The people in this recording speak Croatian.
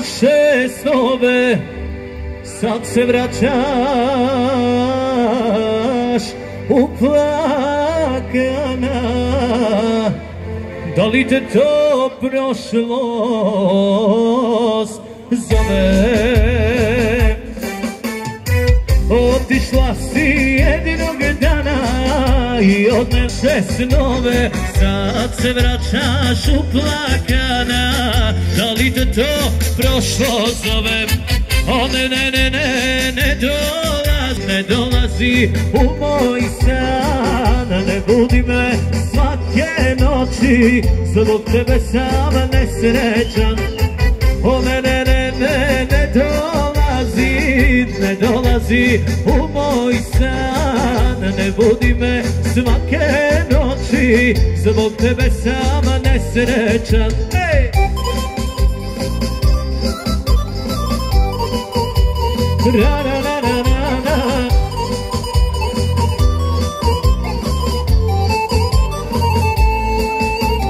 naše snove, sad se vraćaš uplakana. Da li te to prošlost zove? Otišla si jedinog dana i odnese snove, sad se vraćaš uplakana. Da li te to prošlost zove? O ne, ne, ne, ne, ne dolazi u moj san. Ne budi me svake noći, zbog tebe sam nesrećan. O ne, ne, ne, ne, ne dolazi u moj san. Ne budi me svake noći, zbog tebe sam nesrećan. Ra, ra.